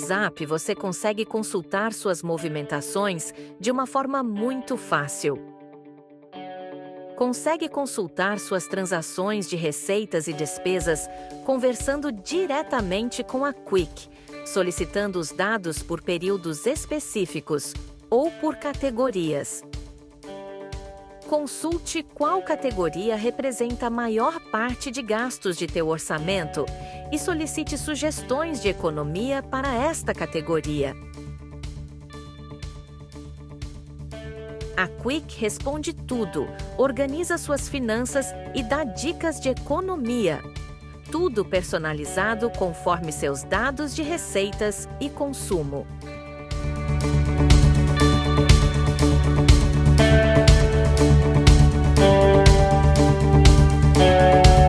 WhatsApp, você consegue consultar suas movimentações de uma forma muito fácil. Consegue consultar suas transações de receitas e despesas conversando diretamente com a Quick, solicitando os dados por períodos específicos ou por categorias. Consulte qual categoria representa a maior parte de gastos de teu orçamento e solicite sugestões de economia para esta categoria. A Quick responde tudo, organiza suas finanças e dá dicas de economia. Tudo personalizado conforme seus dados de receitas e consumo.